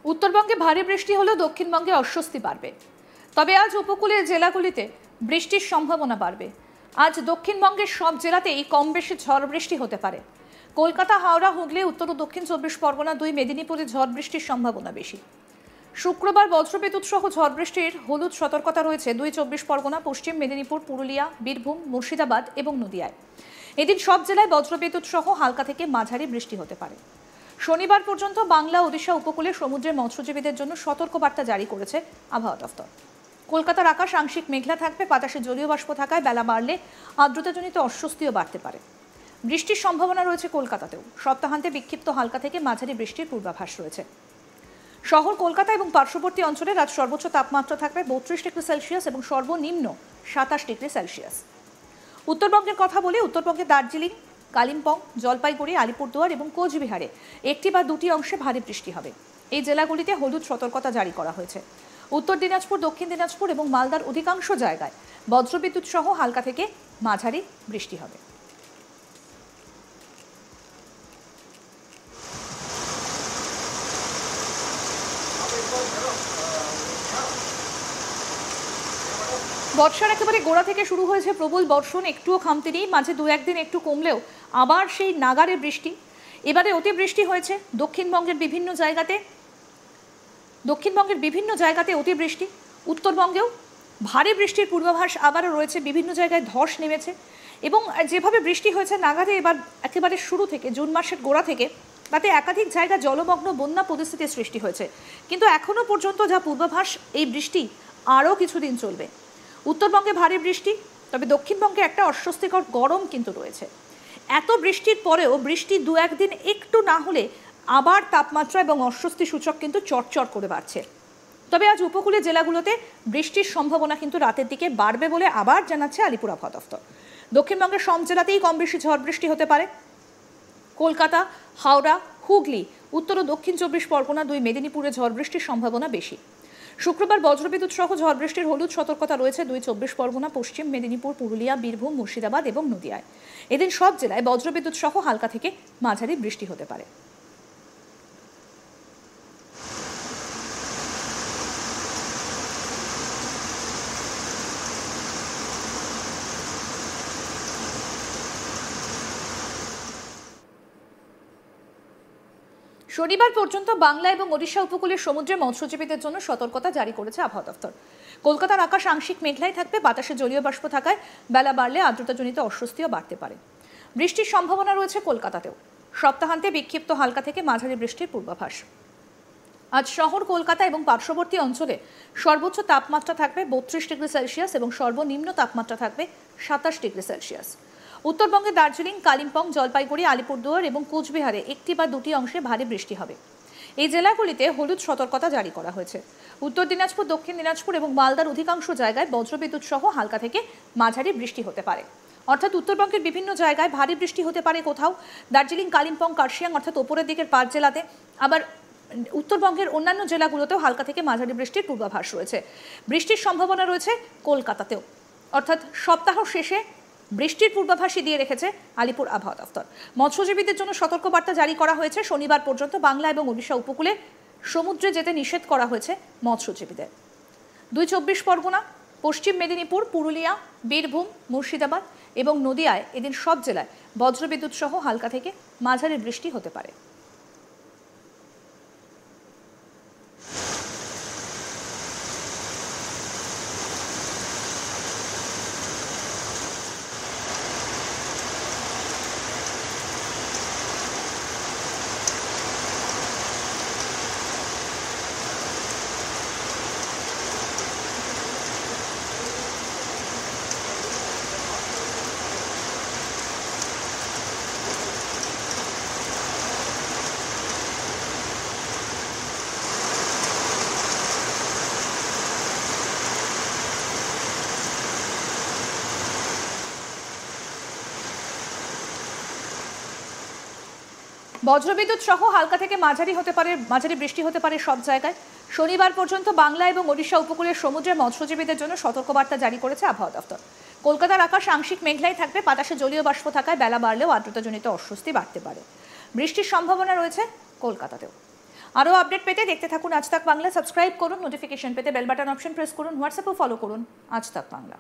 উত্তরবঙ্গে ভারী বৃষ্টি হলেও দক্ষিণবঙ্গে অস্বস্তি বাড়বে। তবে আজ উপকূলের জেলাগুলিতে বৃষ্টির সম্ভাবনা বাড়বে। আজ দক্ষিণবঙ্গের সব জেলাতেই কম বেশি ঝড় বৃষ্টি হতে পারে। কলকাতা, হাওড়া, হুগলি, উত্তর ও দক্ষিণ 24 পরগনা, 2 মেদিনীপুরে ঝড় বৃষ্টির সম্ভাবনা বেশি। শুক্রবার বজ্রবিদ্যুৎ সহ ঝড় বৃষ্টির হলুদ সতর্কতা রয়েছে 2 24 পরগনা, পশ্চিম মেদিনীপুর, পুরুলিয়া, বীরভূম, মুর্শিদাবাদ এবং নদিয়ায়। এদিন সব জেলায় বজ্রবিদ্যুৎ সহ হালকা থেকে মাঝারি বৃষ্টি হতে পারে। শনিবার পর্যন্ত বাংলা, ওড়িশা উপকূলে সমুদ্রের মৎস্যজীবীদের জন্য সতর্কবার্তা জারি করেছে আবহাওয়া দফতর। কলকাতার আকাশ আংশিক মেঘলা থাকবে, বাতাসে জলীয় বাষ্প থাকায় বেলা বাড়লে আর্দ্রতাজনিত অস্বস্তিও বাড়তে পারে। বৃষ্টির সম্ভাবনা রয়েছে কলকাতাতেও। সপ্তাহান্তে বিক্ষিপ্ত হালকা থেকে মাঝারি বৃষ্টির পূর্বাভাস রয়েছে। শহর কলকাতা এবং পার্শ্ববর্তী অঞ্চলে রাত সর্বোচ্চ তাপমাত্রা থাকবে 32 ডিগ্রি সেলসিয়াস এবং সর্বনিম্ন 27 ডিগ্রি সেলসিয়াস। উত্তরবঙ্গের কথা বলে উত্তরবঙ্গে দার্জিলিং, কালিম্পং, জলপাইগুড়ি, আলিপুরদুয়ার এবং কোচবিহারে একটি বা দুটি অংশে ভারী বৃষ্টি হবে। এই জেলাগুলিতে হলুদ সতর্কতা জারি করা হয়েছে। উত্তর দিনাজপুর, দক্ষিণ দিনাজপুর এবং মালদার অধিকাংশ জায়গায় বজ্রবিদ্যুৎ সহ হালকা থেকে মাঝারি বৃষ্টি হবে। বর্ষার একেবারে গোড়া থেকে শুরু হয়েছে প্রবল বর্ষণ। একটুও খামতি নেই, মাঝে দু একদিন একটু কমলেও আবার সেই নাগারে বৃষ্টি। এবারে অতিবৃষ্টি হয়েছে দক্ষিণবঙ্গের বিভিন্ন জায়গাতে অতিবৃষ্টি। উত্তরবঙ্গেও ভারী বৃষ্টির পূর্বাভাস আবারও রয়েছে। বিভিন্ন জায়গায় ধস নেমেছে এবং যেভাবে বৃষ্টি হয়েছে নাগারে এবার একেবারে শুরু থেকে জুন মাসের গোড়া থেকে, তাতে একাধিক জায়গা জলমগ্ন, বন্যা পরিস্থিতির সৃষ্টি হয়েছে। কিন্তু এখনও পর্যন্ত যা পূর্বাভাস, এই বৃষ্টি আরও কিছুদিন চলবে। উত্তরবঙ্গে ভারী বৃষ্টি, তবে দক্ষিণবঙ্গে একটা অস্বস্তিকর গরম কিন্তু রয়েছে। এত বৃষ্টির পরেও বৃষ্টি দু একদিন একটু না হলে আবার তাপমাত্রা এবং অস্বস্তি সূচক কিন্তু চটচট করে বাড়ছে। তবে আজ উপকূলের জেলাগুলোতে বৃষ্টির সম্ভাবনা কিন্তু রাতের দিকে বাড়বে বলে আবার জানাচ্ছে আলিপুর আবহাওয়া দফতর। দক্ষিণবঙ্গের সব জেলাতেই কম বেশি ঝড় বৃষ্টি হতে পারে। কলকাতা, হাওড়া, হুগলি, উত্তর ও দক্ষিণ 24 পরগনা, 2 মেদিনীপুরে ঝড় বৃষ্টির সম্ভাবনা বেশি। শুক্রবার বজ্রবিদ্যুৎ সহ ঝড় বৃষ্টির হলুদ সতর্কতা রয়েছে 2 24 পরগনা, পশ্চিম মেদিনীপুর, পুরুলিয়া, বীরভূম, মুর্শিদাবাদ এবং নদিয়ায়। এদিন সব জেলায় বজ্রবিদ্যুৎ সহ হালকা থেকে মাঝারি বৃষ্টি হতে পারে। শনিবার পর্যন্ত বাংলা এবং ওড়িশা উপকূলের সমুদ্রে মৎস্যজীবীদের জন্য সতর্কতা জারি করেছে আবহাওয়া দফতর। কলকাতার আকাশ আংশিক মেঘলাই থাকবে, বাতাসে জলীয় বাষ্প থাকায় বেলা বাড়লে আর্দ্রতাজনিত অস্বস্তিও বাড়তে পারে। বৃষ্টির সম্ভাবনা রয়েছে কলকাতাতেও। সপ্তাহান্তে বিক্ষিপ্ত হালকা থেকে মাঝারি বৃষ্টির পূর্বাভাস। আজ শহর কলকাতা এবং পার্শ্ববর্তী অঞ্চলে সর্বোচ্চ তাপমাত্রা থাকবে 32 ডিগ্রি সেলসিয়াস এবং সর্বনিম্ন তাপমাত্রা থাকবে 27 ডিগ্রি সেলসিয়াস। উত্তরবঙ্গে দার্জিলিং, কালিম্পং, জলপাইগুড়ি, আলিপুরদুয়ার এবং কোচবিহারে একটি বা দুটি অংশে ভারী বৃষ্টি হবে। এই জেলাগুলিতে হলুদ সতর্কতা জারি করা হয়েছে। উত্তর দিনাজপুর, দক্ষিণ দিনাজপুর এবং মালদার অধিকাংশ জায়গায় বজ্রবিদ্যুৎ সহ হালকা থেকে মাঝারি বৃষ্টি হতে পারে। অর্থাৎ উত্তরবঙ্গের বিভিন্ন জায়গায় ভারী বৃষ্টি হতে পারে কোথাও। দার্জিলিং, কালিম্পং, কার্শিয়াং অর্থাৎ ওপরের দিকের 5 জেলাতে, আবার উত্তরবঙ্গের অন্যান্য জেলাগুলোতেও হালকা থেকে মাঝারি বৃষ্টির পূর্বাভাস রয়েছে। বৃষ্টির সম্ভাবনা রয়েছে কলকাতাতেও। অর্থাৎ সপ্তাহ শেষে বৃষ্টির পূর্বাভাসই দিয়ে রেখেছে আলিপুর আবহাওয়া দফতর। মৎস্যজীবীদের জন্য সতর্কবার্তা জারি করা হয়েছে। শনিবার পর্যন্ত বাংলা এবং ওড়িশা উপকূলে সমুদ্রে যেতে নিষেধ করা হয়েছে মৎস্যজীবীদের। 2 24 পরগনা, পশ্চিম মেদিনীপুর, পুরুলিয়া, বীরভূম, মুর্শিদাবাদ এবং নদিয়ায় এদিন সব জেলায় বজ্রবিদ্যুৎ সহ হালকা থেকে মাঝারি বৃষ্টি হতে পারে। বজ্রবিদ্যুৎ সহ হালকা থেকে মাঝারি বৃষ্টি হতে পারে সব জায়গায়। শনিবার পর্যন্ত বাংলা এবং ওড়িশা উপকূলের সমুদ্রে মৎস্যজীবীদের জন্য সতর্কবার্তা জারি করেছে আবহাওয়া দফতর। কলকাতার আকাশ আংশিক মেঘলাই থাকবে, বাতাসে জলীয় বাষ্প থাকায় বেলা বাড়লেও আর্দ্রতাজনিত অস্বস্তি বাড়তে পারে। বৃষ্টির সম্ভাবনা রয়েছে কলকাতাতেও। আরও আপডেট পেতে দেখতে থাকুন আজ তাক বাংলা। সাবস্ক্রাইব করুন, নোটিফিকেশন পেতে বেল বাটন অপশন প্রেস করুন, হোয়াটসঅ্যাপও ফলো করুন আজ তাক বাংলা।